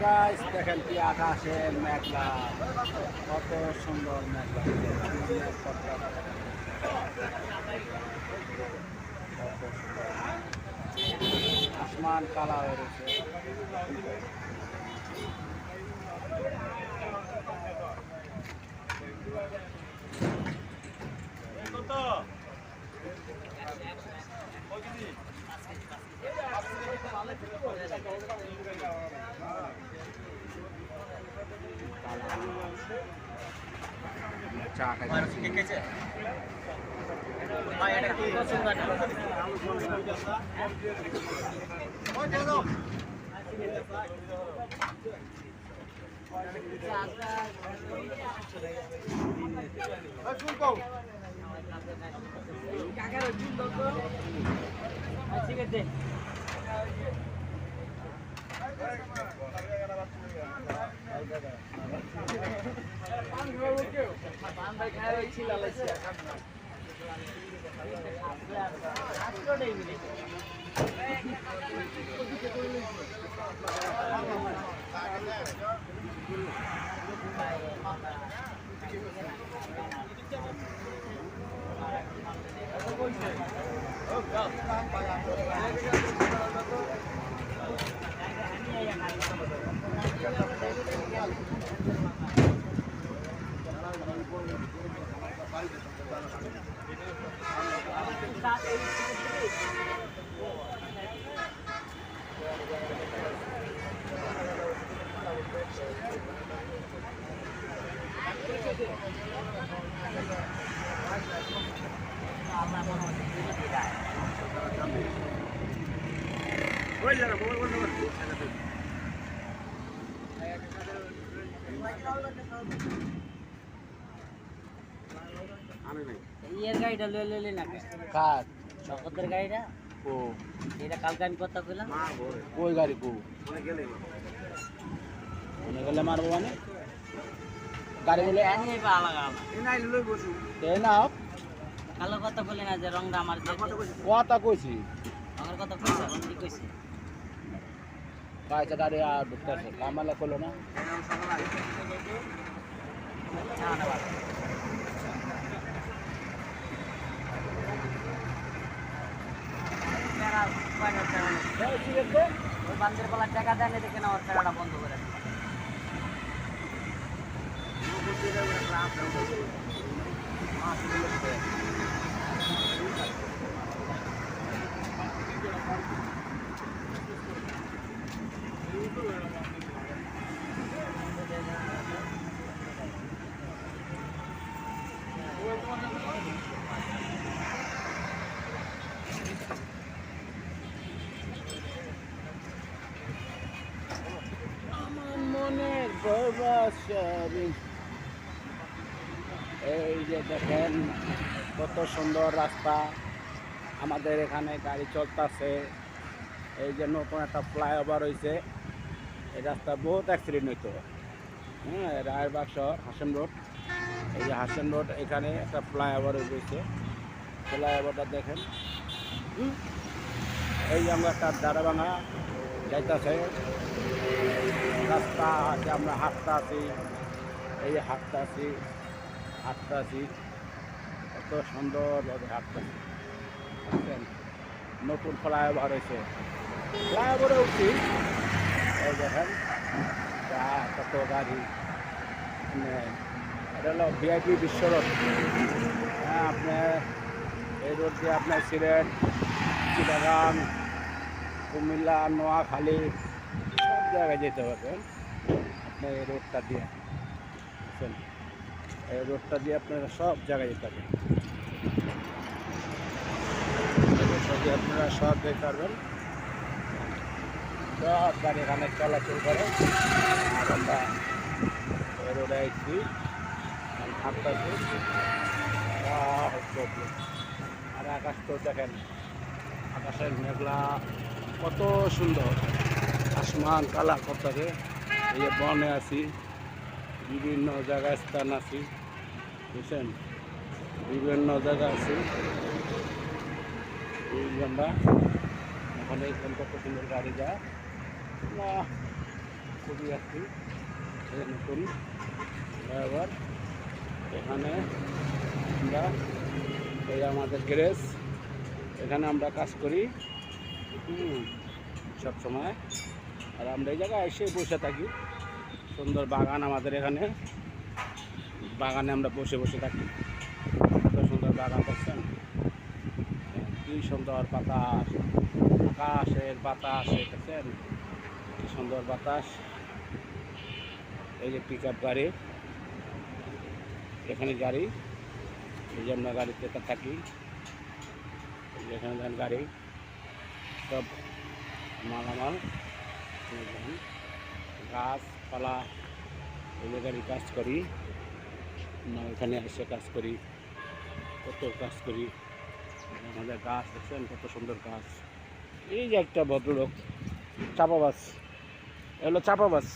Guys দেখেন কি আকাশের মেঘলা, কত সুন্দর মেঘলা, আসমান কালা হয়ে রয়েছে। চা খাইছে ঠিক আছে। ইয়ের গাড়িটা লইলে না কার শকতের গাড়িটা ও এটা কালকে আমি কথা কইলাম ওই গাড়ি কো মনে গেলে মারবো মানে গাড়ি বলে আনি বা লাগা এ নাই লই বসু তে না কালো কথা বলে না যে রংটা আমার কথা কইছি আমার কথা কইছি কি কইছি কাইটা গাড়ি আর ঢুকতেছে কামালা কইলো না না না বান্দের পালার টাকা দেন দেখে না ওর টাকাটা বন্ধ করে এই যে দেখেন কত সুন্দর রাস্তা, আমাদের এখানে গাড়ি চলতেছে। এই যে নতুন একটা ফ্লাইওভার হয়েছে, এই রাস্তা বহুত অ্যাক্সিডেন্ট হইতো। হ্যাঁ, রায়েরবাগ শহর হাসেম রোড, এই যে হাসেম রোড, এখানে একটা ফ্লাইওভার হয়েছে। ফ্লাইওভারটা দেখেন, এই যে আমরা একটা দাঁড়াভাঙা যাইতেছে রাস্তা, যে আমরা হাঁটতে আছি, এই যে হাঁটতে আছি কত সুন্দরভাবে হাঁটতেছি। নতুন ফ্লাইওভার হয়েছে, ফ্লাইওভারে উঠছি, এই দেখেন কত গাড়ি। এটা হলো ভিআইপি বিশ্ব রোড। হ্যাঁ, আপনার এই রোড দিয়ে আপনার সিলেট, চিটাগাং, কুমিল্লা, নোয়াখালী সব জায়গায় যেতে পারবেন আপনি এই রোডটা দিয়ে। বুঝছেন, এই রোডটা দিয়ে আপনারা সব জায়গায় যেতে পারবেন, এই রোডটা দিয়ে আপনারা সব যেতে পারবেন, সব গাড়ি এখানে চলাচল করে। আর আমরা এই রোডে আসছি, আর আকাশ তো দেখেন, আকাশের মেঘলা কত সুন্দর, আসমান কালা করতে। এই যে বনে আছি, বিভিন্ন জায়গায় স্থান আছি, বুঝছেন, বিভিন্ন জায়গা আছি। আমরা ওখানে কত সুন্দর গাড়ি যায় না, খুবই আসছি নতুন ফ্লাইওভার। এখানে আমরা এই আমাদের গ্যারেজ, এখানে আমরা কাজ করি সব সময়। আর আমরা এই জায়গায় এসে বসে থাকি, সুন্দর বাগান আমাদের এখানে, বাগানে আমরা বসে বসে থাকি। কত সুন্দর বাগান দেখছেন, কি সুন্দর বাতাস, আকাশের বাতাস দেখছেন, কি সুন্দর বাতাস। এই যে পিক আপ গাড়ি, এখানে গাড়ি, এই যে আমরা গাড়িতে থাকি, এই যে এখানে দেন গাড়ি, সব মালামাল, গাছপালা, এই যে গাড়ি কাজ করি, আমরা এখানে এসে কাজ করি, কত কাজ করি। আমাদের গাছ দেখছেন কত সুন্দর গাছ। এই যে একটা ভদ্রলোক চাপাবাস, এগুলো চাপাবাস।